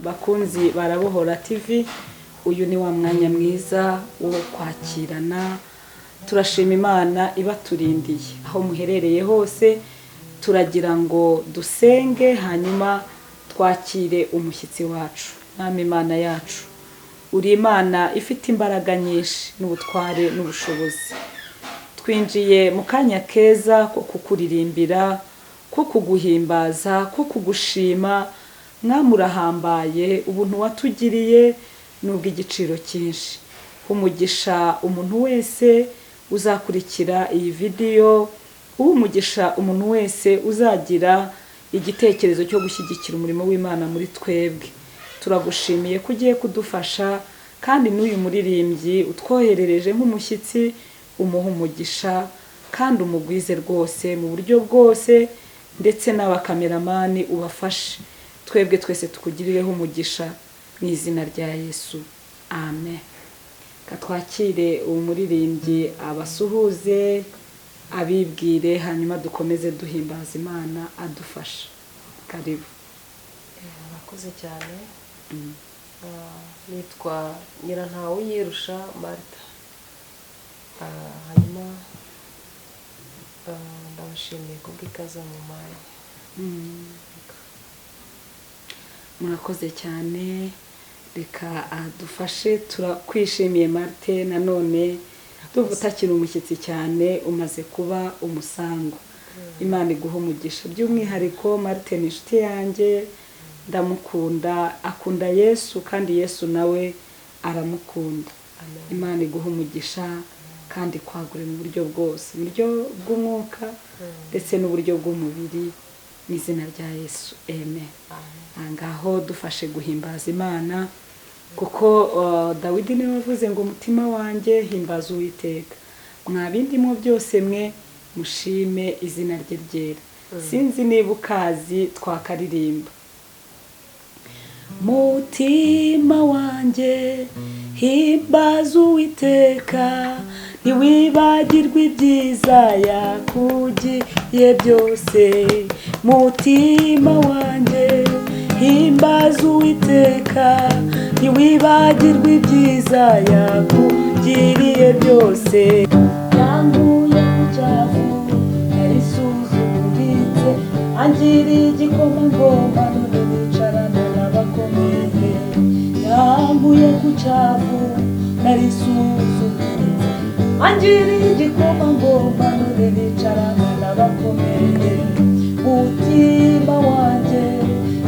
bakunzi barabohora TV, uyu ni wa mwanya mwiza wo kwakirana. Turashima Imana ibaturindiye aho muherereye hose. Turagira ngo dusenge hanyuma twakire umushyitsi wacu. Mwami Imana yacu, uri Imana ifite imbaraga nyinshi n'ubutware n'ubushobozi. Twinjiye mu kanya keza ko kukuririmbira, ko kuguhimbaza, ko kugushima. Mwami urahambaye, ubuntu watugiriye n'ubw'igiciro cyinshi. Umugisha umuntu wese uzakurikira iyi video, umugisha umuntu wese uzagira igitekerezo cyo gushyigikira umurimo w'Imana muri twebwe. Turagushimiye ko ugiye kudufasha, kandi n'uyu muririmbyi utwoherereje nk'umushyitsi umuha umugisha kandi umugwize rwose mu buryo bwose, ndetse n'abakameramani ubafashe. Twebwe twese tukugirireho umugisha mu izina rya Yesu, amen. Katwakire umuririmbyi abasuhuze, abibwire, hanyuma dukomeze duhimbaza Imana adufasha. Karibu. Murakoze cyane. Nitwa Nyirantawuyirusha Martha. Hanyuma ndabashimiye kubw'ikaze mu mwanya. Murakoze cyane. Reka adufashe. Turakwishimiye Marthe, nanone tuvutakira umushyitsi cyane, umaze kuba umusango. Imana iguha umugisha. By'umwihariko Marthe ni inshuti yanjye, ndamukunda, akunda Yesu kandi Yesu nawe aramukunda. Imana iguha umugisha kandi kwagure mu buryo bwose, mu buryo bw'umwuka ndetse n'uburyo bw'umubiri, mu izina rya Yesu, amen. Ngaho dufashe guhimbaza Imana, kuko Dawidi niwe wavuze ngo umutima wanjye himbaza Uwiteka, mwabindimo byose mwe mushime izina rye ryera. Sinzi niba ukazi twakaririmba. Mutima wanjye himbaza Uwiteka, ntiwibagirwe ibyiza yakugiye byose. Mutima wanjye himbaza Uwiteka, ntiwibagirwe ibyiza yakugiriye byose. Yankuye mu cyavu narisuzuguritse, angiriye igikomangoma none nicarana n'abakomeye. Yankuye ku cyavu narisuzuguritse, angiriye igikomangoma none nicarana n'abakomeye. Mutima wanjye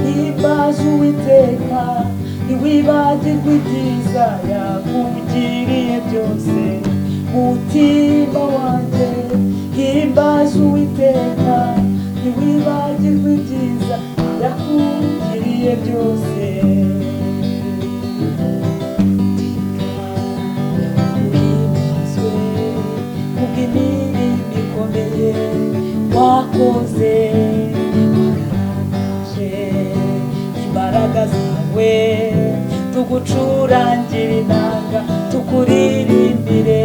himbaza Uwiteka, ntiwibagirwe ibyiza yakugiriye byose. Mutima wanjye himbaza Uwiteka, ntiwibagirwe ibyiza yakugiriye byose. Uhimbazwe kubw'imirimo ikomeye wakoze, wagaragaje imbaraga zawe. Tugucurangira inanga, tukuririmbire,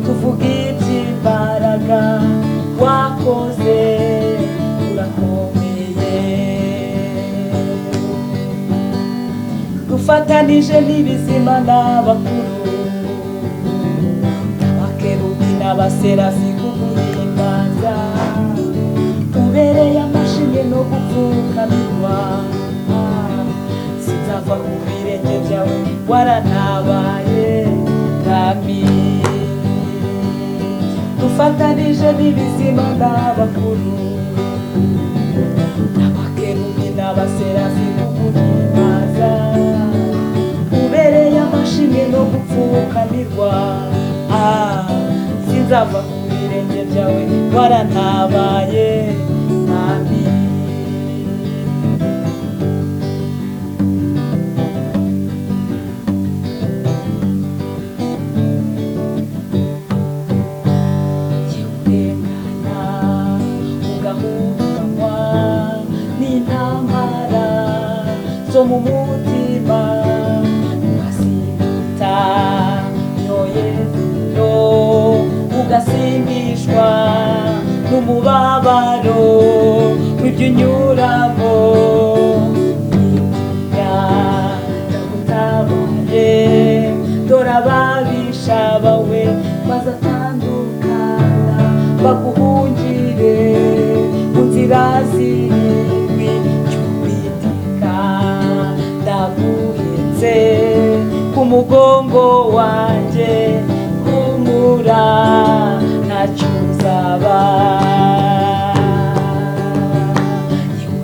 tuvuge iby'imbaraga wakoze, urakomeye. Dufatanije n'ibizima n'abakuru, abakerubi n'abaserafi kuguhimbaza, tubereye amashimwe no gupfukamirwa. Sinzava ku birenge byawe, warantabaye mwami. Dufatanije n'ibizima n'abakuru, abakerubi n'abaserafi kuguhimbaza, ubereye amashimwe no gupfukamirwa. Sinzava ku birenge byawe, warantabaye mwami. Mu mutima ugasimbuta yoye no ugasimbishwa n'umubabaro w'ibyo unyuramo. mugongo wanjye, humura ntacyo uzaba.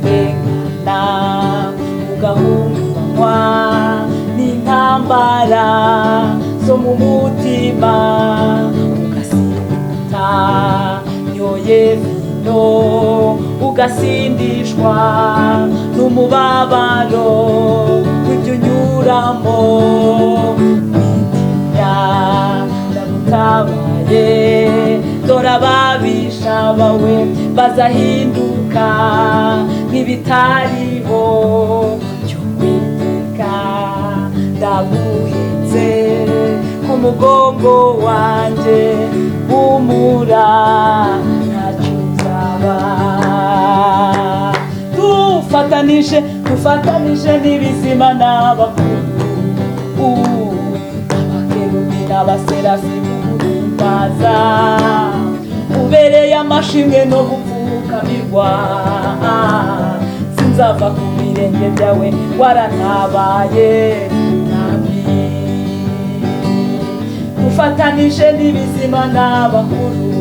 Urengana ugahungabanywa n'intambara zo mu mutima, ugasinda nyoye vino, ugasindishwa n'umubabaro w'ibyo unyuramo. Witinya ndagutabaye, dore ababisha bawe bazahinduka nk'ibitariho. Cy'Uwiteka ndaguhetse ku mugongo wanjye, humura ntacyo uzaba. Dufatanije n'ibizima n'abakuru, abakerubi n'abaserafi guhimbaza, ubereye amashimwe no gupfukamirwa. Sinzava ku birenge byawe, warantabaye nami. Dufatanije n'ibizima n'abakuru,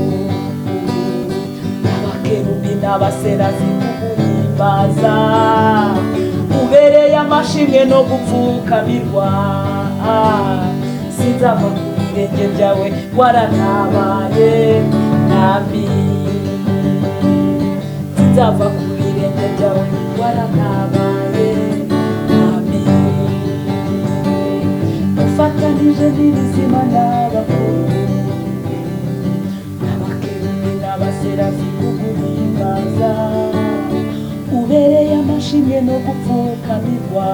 abakerubi n'abaserafi guhimbaza, ubereye amashimwe no gupfukamirwa. Sinzava ku birenge byawe, warantabaye nami. Sinzava ku birenge byawe, warantabaye nami. Ufatanije n'ibizima n'abakuru, abakerubi n'abaserafi kuguhimbaza, ubereye amashimwe no gupfukamirwa.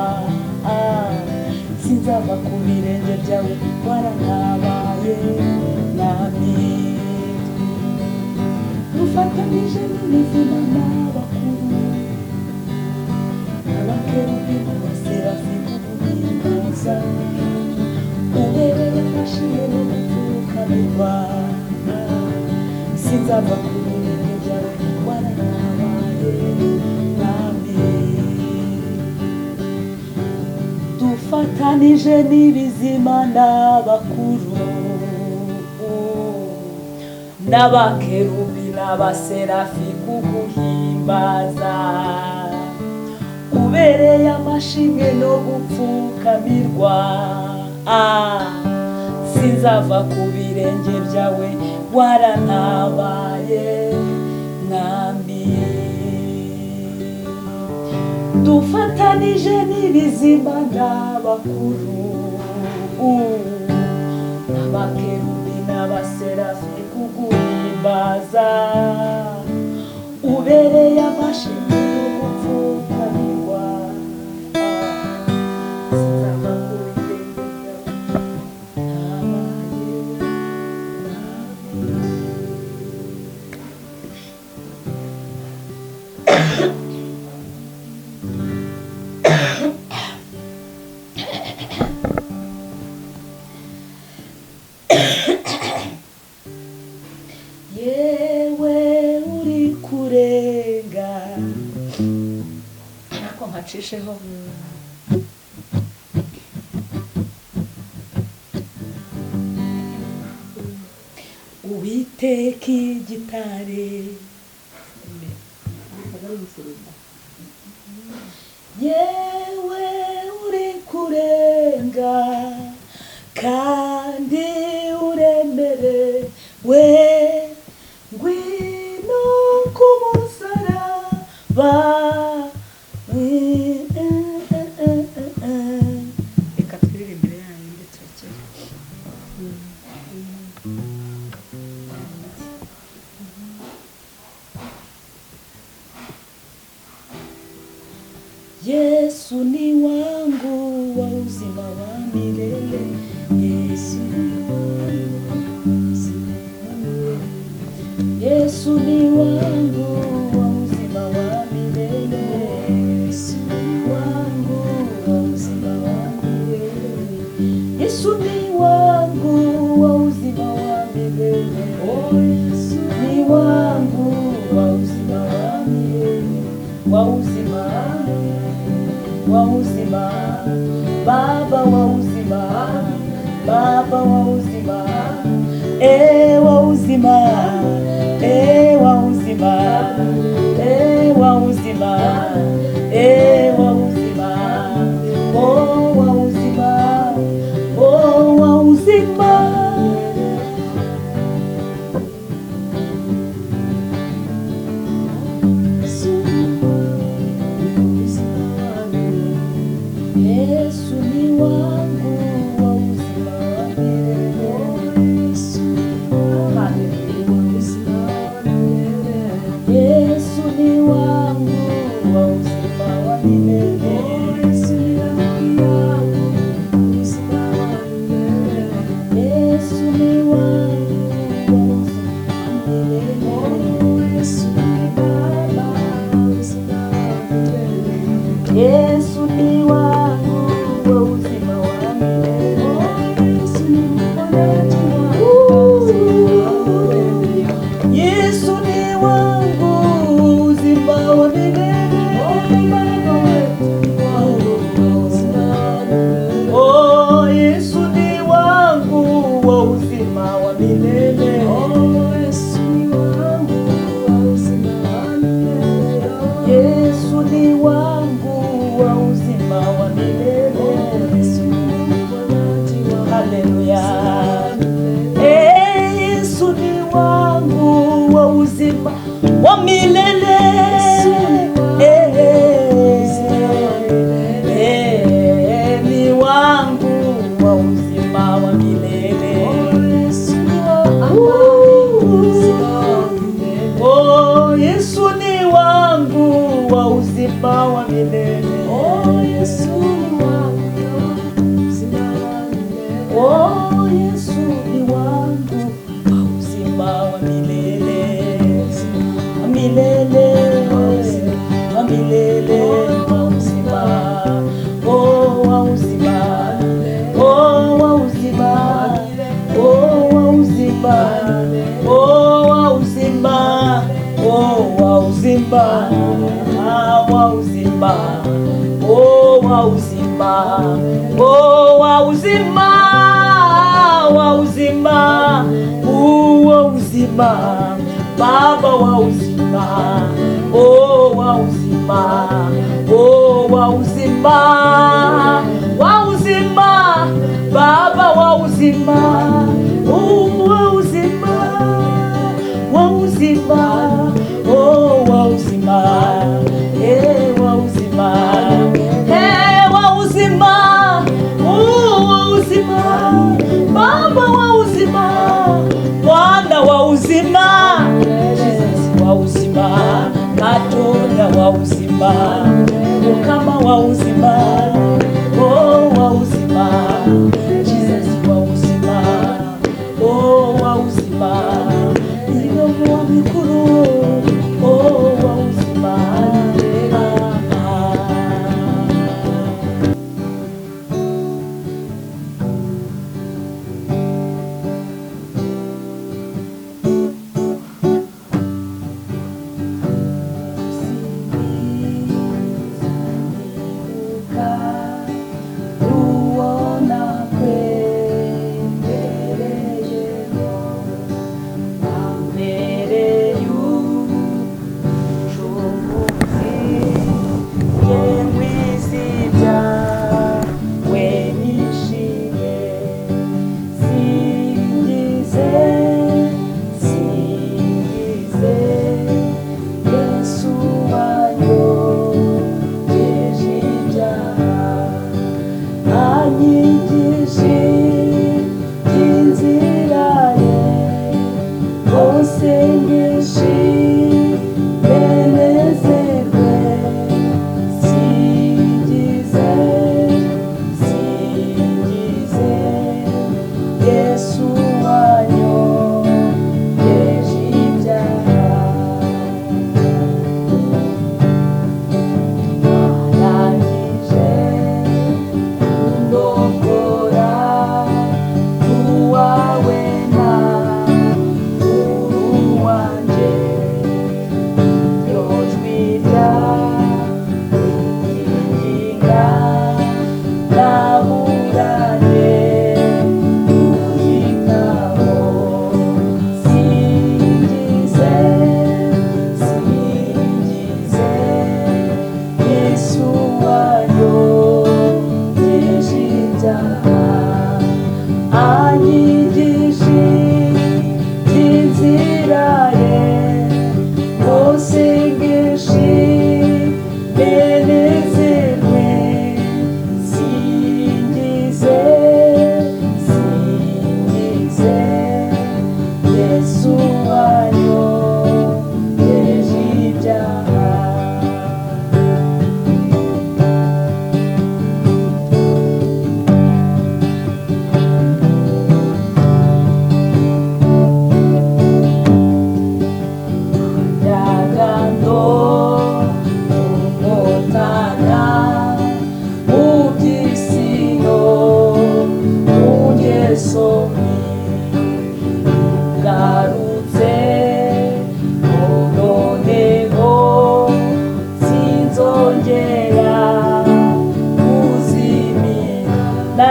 Sinzava ku birenge byawe, warantabaye nami. Dufatanije n'ibizima n'abakuru, abakerubi n'abaserafi kuguhimbaza, ubereye amashimwe no gupfukamirwa. Sinzava ku birenge byawe, warantabaye nami. Dufatanije n'ibizima n'abakuru, n'abakerubi n'abaserafi kuguhimbaza, ubereye amashimwe no gupfukamirwa. Sinzava ku birenge byawe, warantabaye nami. Dufatanije n'ibizima n'abakuru, abakerubi n'abaserafi kuguhimbaza, ubereye amashimwe no gupfukamirwa. Sinzava ku birenge byawe, yewe uri kurenga, nako nkacisheho. Uwiteka igitare, yewe uri kurenga kandi uremerewe, ngwino ku musaraba. Reka twirire imbere yayo ndetse Yesu ni wangu wa uzima wa milele, Yesu ni wangu wa uzima wa milele, wa uzima, Baba wa uzima, Baba wa uzima, wa uzima, wa uzima, wa uzima, wa uzima, wa uzima, wa uzima. Yesu ni wangu wa uzima wa milele. Yesu ni wangu wa uzima wa milele. Yesu ni wangu wa uzima wa milele. Yesu ni wangu wa uzima wa milele. Yesu ni wangu uzima wa milele. Oh, Yesu ni wangu wa uzima wa milele. Yesu ni wangu wa uzima wa milele. Haleluya. Yesu ni wangu wa uzima wa milele. Ni wangu wa uzima wa milele. Oh, Yesu ni wangu wa uzima wa milele. Oh, Yesu ni wangu wa uzima wa milele. Milele, milele, wa uzima, wa uzima, wa uzima, wa uzima, wa uzima, wa uzima, wa uzima, wa uzima, wa uzima, wa uzima, wa uzima, Baba wa uzima, wa uzima, wa uzima, wa uzima, Baba wa uzima, wa uzima, wa uzima, wa uzima, wa uzima, wa uzima, wa uzima, Baba wa uzima, Bwana wa uzima, wa uzima, Katonda wa uzima, Mukama wa uzima, wa uzima, Jesus wa uzima.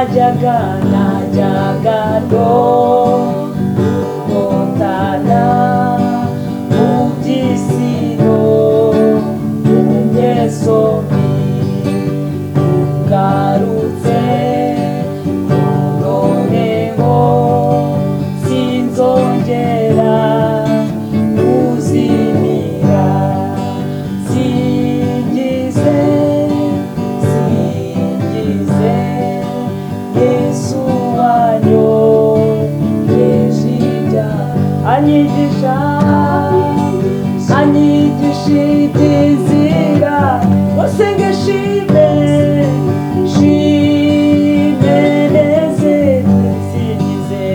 najyaga rwotana mu by'isino umyesomi ngarutse noneho sinzongera kuzimira singize Yesu wanyoheje ibyaha anyigisha iby'inzira bose ngeshime neze singize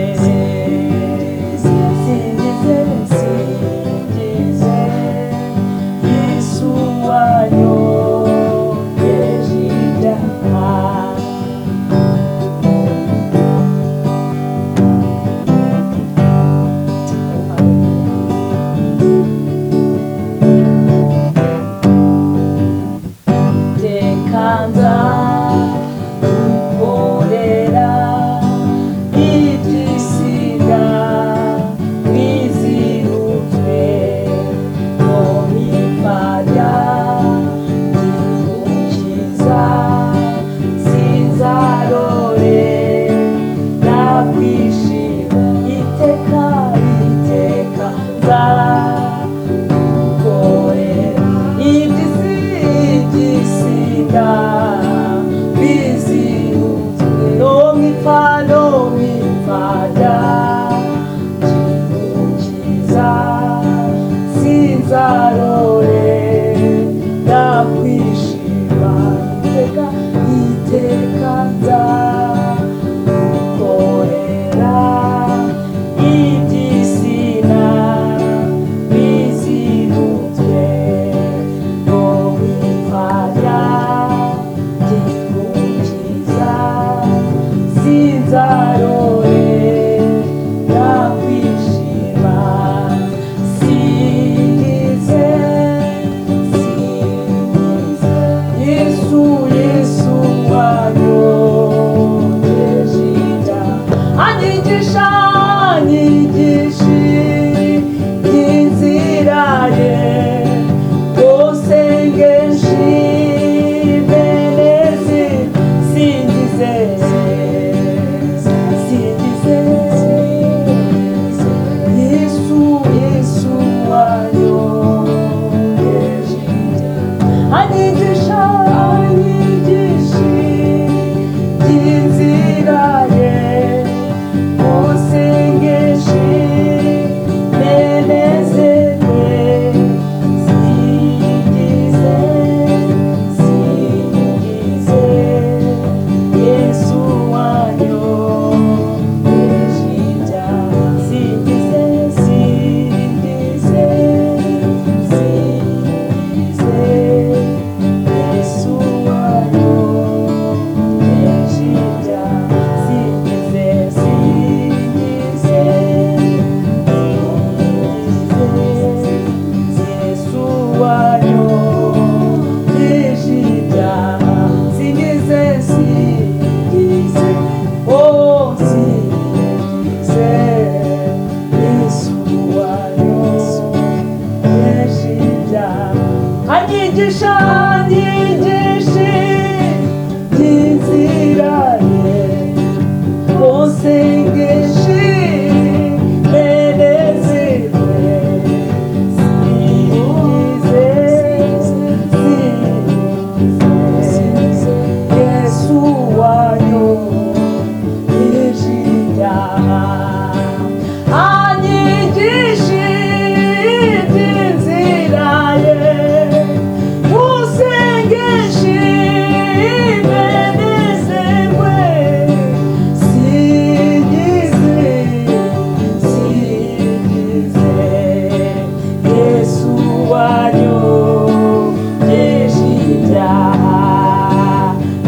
Yesu wanyoheje ibyaha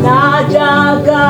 najyaga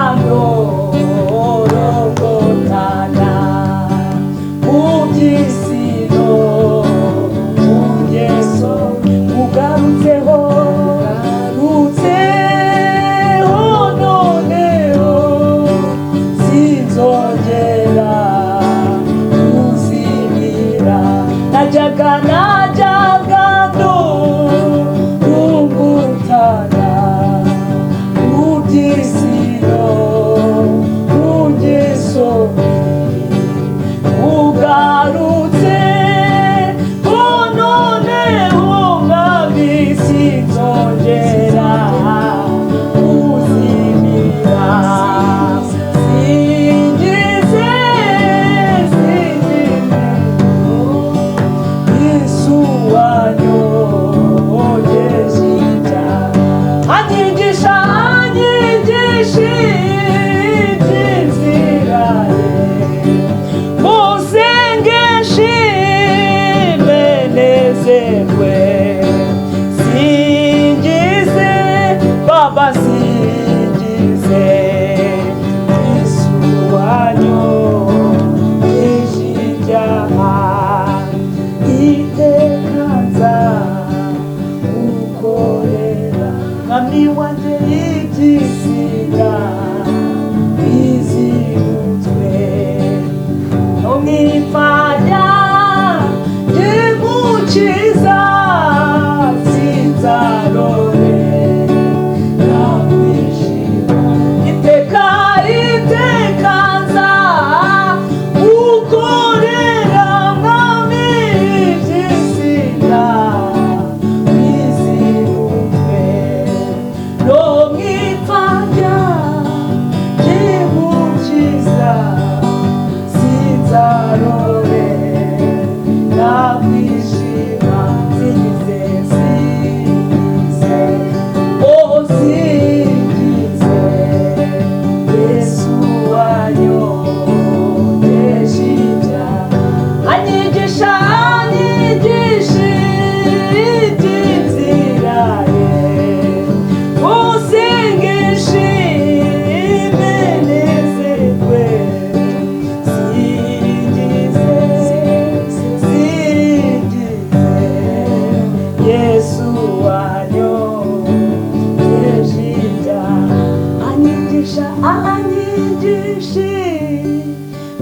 anyigishe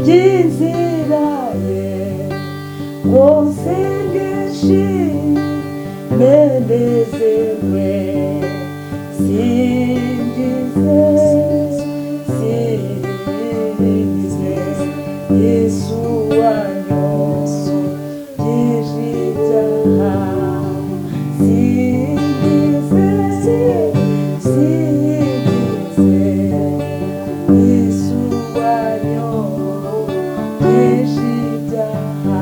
by'inzira ye ngo nsengeshe menezerwe singize Yesu wanyogeje ibyaha singize Yesu wanyogeje ibyaha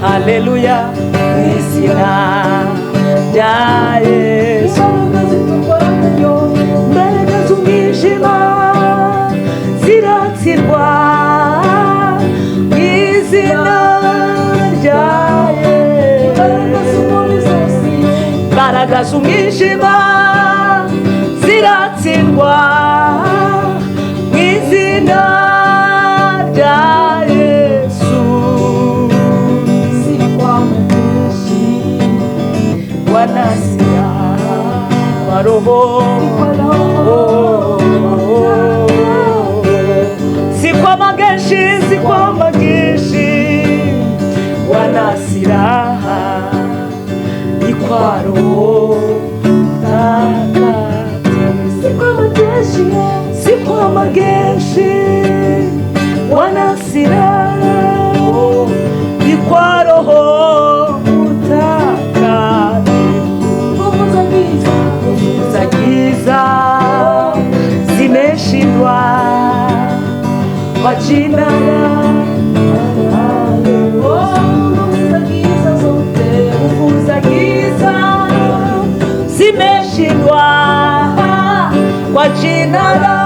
Haleluya, izina rya Yesu mbaraga z'umwijima ziratsirwa izina rya Yesu mbaraga z'umwijima ziratsirwa izina rya wanasira waroho sikwa mageshi wanasira ikwaro sikwa mageshi wanasira ikwaroho zimeshindwa kwa jina la nguvu za giza zimeshindwa kwa jina la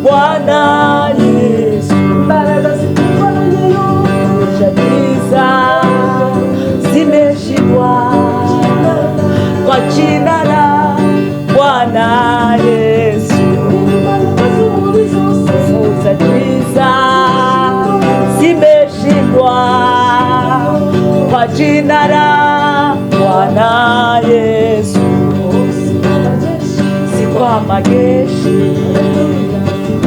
Bwana Yesu. Baraka zimeshindwa Bwana Yesu si kwa majeshi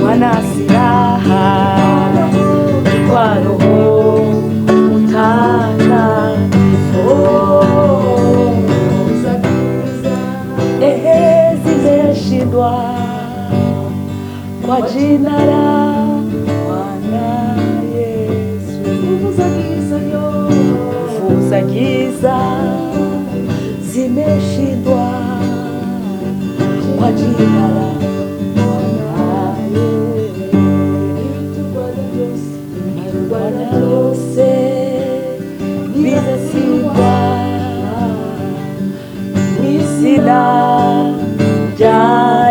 wana silaha, kwa Roho Mtakatifu zimeshindwa kwa jina la Bwana Yesu. Nguvu za giza zimeshindwa kwa jina la Bwana Yesu. Bwana lose bizasingwa n'izina rya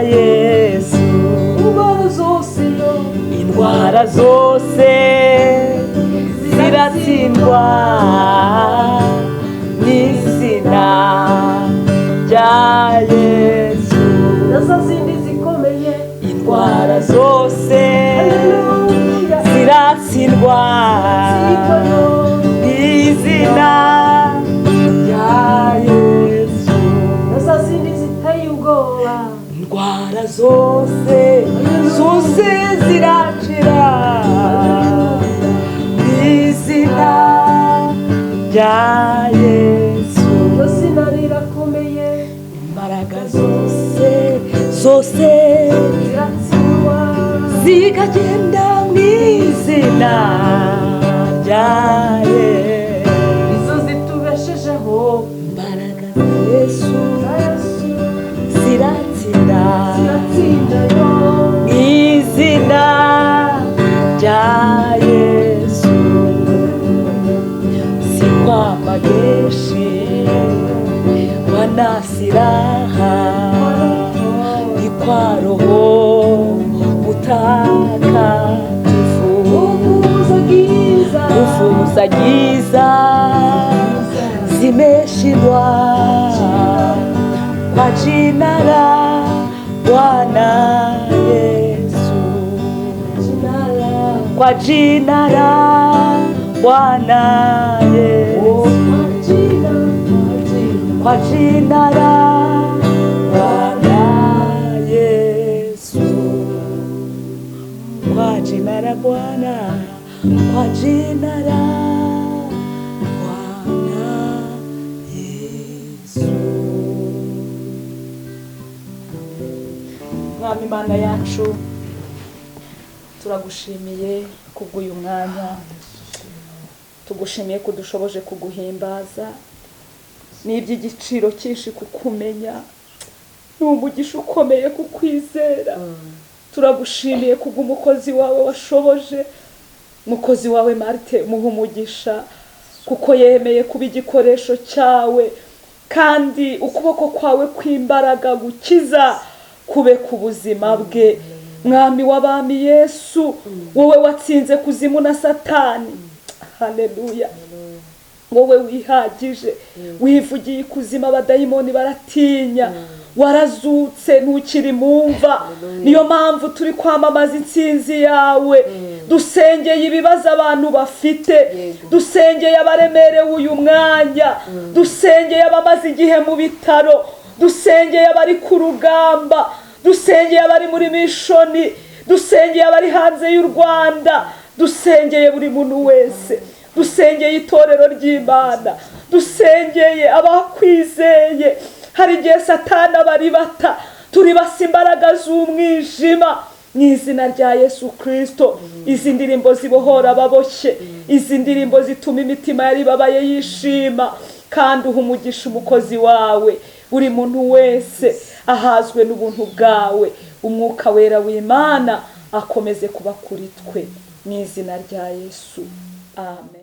Yesu. Indwara zose ziratsindwa n'izina rya Yesu. Indwara zose ziratsindwa n'izina rya Yesu. Indwara zose ziracira n'izina rya Yesu. Imbaraga zose zikagenda mw'izina rya Yesu. Imbaraga za Yesu ziratsinda mw'izina rya Yesu. Si kwa majeshi wana silaha, ni kwa Roho Mtakatifu. Nguvu za giza zimeshindwa kwa jina la Bwana Yesu. Kwa jina la Bwana Yesu. Kwa jina la Bwana Yesu. Kwa jina la Bwana, kwa jina la Bwana Yesu. Umwami Imana yacu, turagushimiye kubw'uyu mwanya, tugushimiye kudushoboje kuguhimbaza. Ni iby'igiciro cyinshi kukumenya, ni umugisha ukomeye kukwizera. Turagushimiye kubw'umukozi wawe washoboje, umukozi wawe Marite, muha umugisha kuko yemeye kuba igikoresho cyawe, kandi ukuboko kwawe kw'imbaraga gukiza kube ku buzima bwe. Mwami w'abami Yesu, wowe watsinze kuzimu na Satani. Haleluya. Wowe wihagije, wivugiye kuzima abadayimoni baratinya. Warazutse ntukiri mumva, niyo mpamvu turi kwamamaza intsinzi yawe. Dusengeye ibibazo abantu bafite, dusengeye abaremerewe uyu mwanya, dusengeye abamaze igihe mu bitaro, dusengeye abari ku rugamba, dusengeye abari muri mishoni, dusengeye abari hanze y'u Rwanda, dusengeye buri muntu wese, dusengeye itorero ry'Imana, dusengeye abakwizeye. Hari igihe Satani abaribata, turibasa imbaraga z'umwijima mu izina rya Yesu Kristo. Izi ndirimbo zibohora ababoshye, izi ndirimbo zituma imitima yari babaye yishima, kandi uha umugisha umukozi wawe. Buri muntu wese ahazwe n'ubuntu bwawe. Umwuka wera w'Imana akomeze kuba kuri twe mu izina rya Yesu. Amen.